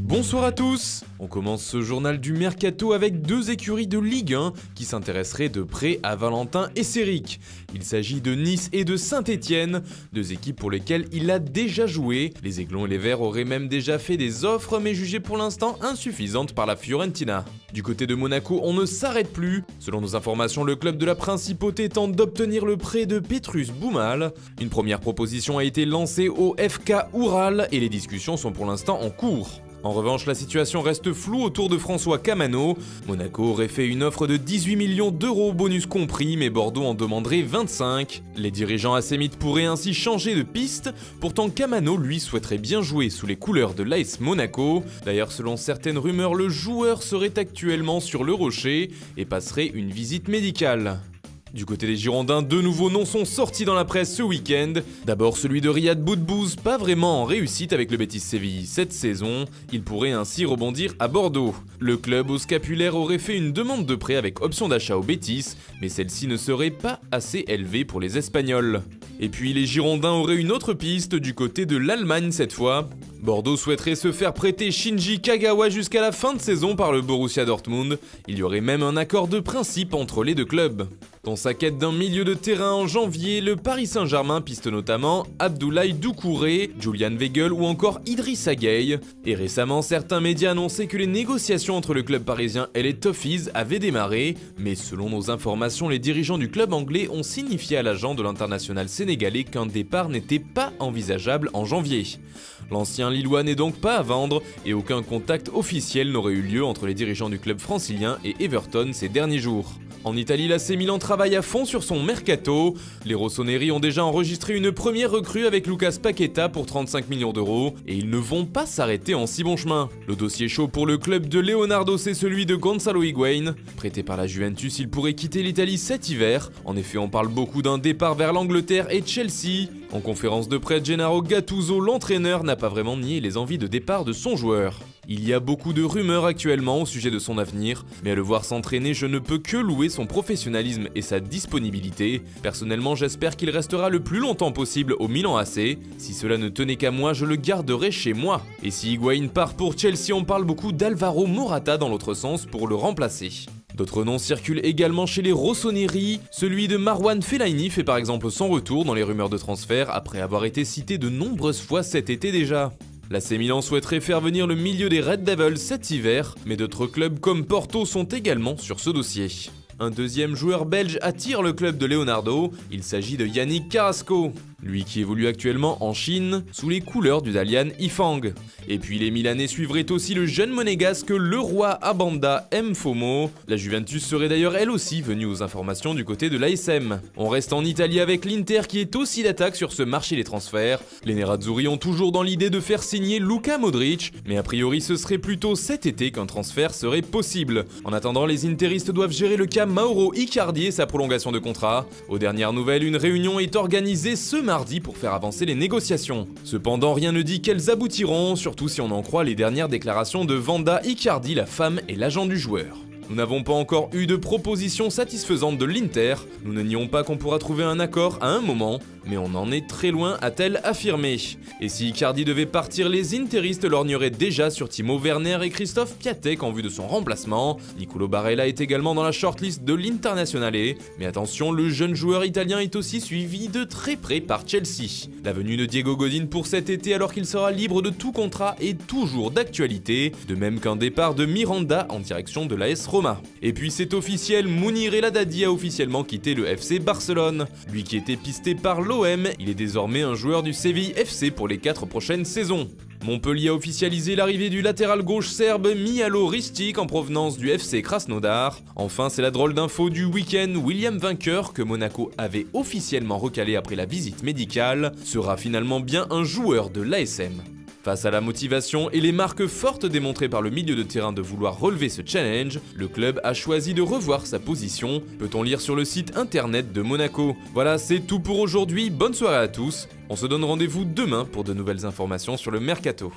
Bonsoir à tous. On commence ce journal du Mercato avec deux écuries de Ligue 1 qui s'intéresseraient de près à Valentin Esséric. Il s'agit de Nice et de Saint-Etienne, deux équipes pour lesquelles il a déjà joué. Les Aiglons et les Verts auraient même déjà fait des offres mais jugées pour l'instant insuffisantes par la Fiorentina. Du côté de Monaco, on ne s'arrête plus. Selon nos informations, le club de la Principauté tente d'obtenir le prêt de Petrus Boumal. Une première proposition a été lancée au FK Oural et les discussions sont pour l'instant en cours. En revanche, la situation reste floue autour de François Camano. Monaco aurait fait une offre de 18 millions d'euros, bonus compris, mais Bordeaux en demanderait 25. Les dirigeants assémites pourraient ainsi changer de piste. Pourtant, Camano, lui, souhaiterait bien jouer sous les couleurs de l'AS Monaco. D'ailleurs, selon certaines rumeurs, le joueur serait actuellement sur le Rocher et passerait une visite médicale. Du côté des Girondins, deux nouveaux noms sont sortis dans la presse ce week-end. D'abord celui de Riyad Boudbouz, pas vraiment en réussite avec le Betis Séville cette saison. Il pourrait ainsi rebondir à Bordeaux. Le club au scapulaire aurait fait une demande de prêt avec option d'achat au Betis, mais celle-ci ne serait pas assez élevée pour les Espagnols. Et puis les Girondins auraient une autre piste du côté de l'Allemagne cette fois. Bordeaux souhaiterait se faire prêter Shinji Kagawa jusqu'à la fin de saison par le Borussia Dortmund. Il y aurait même un accord de principe entre les deux clubs. Dans sa quête d'un milieu de terrain en janvier, le Paris Saint-Germain piste notamment Abdoulaye Doucouré, Julian Weigl ou encore Idrissa Gueye. Et récemment, certains médias annonçaient que les négociations entre le club parisien et les Toffees avaient démarré, mais selon nos informations, les dirigeants du club anglais ont signifié à l'agent de l'international sénégalais qu'un départ n'était pas envisageable en janvier. L'ancien Lillois n'est donc pas à vendre et aucun contact officiel n'aurait eu lieu entre les dirigeants du club francilien et Everton ces derniers jours. En Italie, l'AC Milan travaille à fond sur son mercato. Les rossoneri ont déjà enregistré une première recrue avec Lucas Paqueta pour 35 millions d'euros et ils ne vont pas s'arrêter en si bon chemin. Le dossier chaud pour le club de Leonardo, c'est celui de Gonzalo Higuain. Prêté par la Juventus, il pourrait quitter l'Italie cet hiver. En effet, on parle beaucoup d'un départ vers l'Angleterre et Chelsea. En conférence de presse, Gennaro Gattuso, l'entraîneur, n'a pas vraiment nié les envies de départ de son joueur. Il y a beaucoup de rumeurs actuellement au sujet de son avenir, mais à le voir s'entraîner, je ne peux que louer son professionnalisme et sa disponibilité. Personnellement, j'espère qu'il restera le plus longtemps possible au Milan AC. Si cela ne tenait qu'à moi, je le garderai chez moi. Et si Higuain part pour Chelsea, on parle beaucoup d'Alvaro Morata dans l'autre sens pour le remplacer. D'autres noms circulent également chez les rossoneri. Celui de Marwan Fellaini fait par exemple son retour dans les rumeurs de transfert après avoir été cité de nombreuses fois cet été déjà. L'AC Milan souhaiterait faire venir le milieu des Red Devils cet hiver, mais d'autres clubs comme Porto sont également sur ce dossier. Un deuxième joueur belge attire le club de Leonardo, il s'agit de Yannick Carrasco, lui qui évolue actuellement en Chine sous les couleurs du Dalian Ifang. Et puis les Milanais suivraient aussi le jeune monégasque Leroy Abanda Mfomo. La Juventus serait d'ailleurs elle aussi venue aux informations du côté de l'ASM. On reste en Italie avec l'Inter qui est aussi d'attaque sur ce marché des transferts. Les Nerazzurri ont toujours dans l'idée de faire signer Luka Modric, mais a priori ce serait plutôt cet été qu'un transfert serait possible. En attendant, les interistes doivent gérer le cas Mauro Icardi et sa prolongation de contrat. Aux dernières nouvelles, une réunion est organisée ce mardi pour faire avancer les négociations. Cependant, rien ne dit qu'elles aboutiront, surtout si on en croit les dernières déclarations de Wanda Icardi, la femme et l'agent du joueur. Nous n'avons pas encore eu de proposition satisfaisante de l'Inter, nous ne nions pas qu'on pourra trouver un accord à un moment, mais on en est très loin, a-t-elle affirmé. Et si Icardi devait partir, les interistes lorgneraient déjà sur Timo Werner et Christophe Piatek en vue de son remplacement. Nicolo Barella est également dans la shortlist de l'Internazionale, mais attention, le jeune joueur italien est aussi suivi de très près par Chelsea. La venue de Diego Godin pour cet été alors qu'il sera libre de tout contrat est toujours d'actualité, de même qu'un départ de Miranda en direction de l'AS Roma. Et puis c'est officiel, Mounir El Haddadi a officiellement quitté le FC Barcelone. Lui qui était pisté par l'OM, il est désormais un joueur du Séville FC pour les 4 prochaines saisons. Montpellier a officialisé l'arrivée du latéral gauche serbe Mijalo Ristic en provenance du FC Krasnodar. Enfin, c'est la drôle d'info du week-end, William Vainqueur, que Monaco avait officiellement recalé après la visite médicale, sera finalement bien un joueur de l'ASM. Face à la motivation et les marques fortes démontrées par le milieu de terrain de vouloir relever ce challenge, le club a choisi de revoir sa position, peut-on lire sur le site internet de Monaco. Voilà, c'est tout pour aujourd'hui, bonne soirée à tous, on se donne rendez-vous demain pour de nouvelles informations sur le Mercato.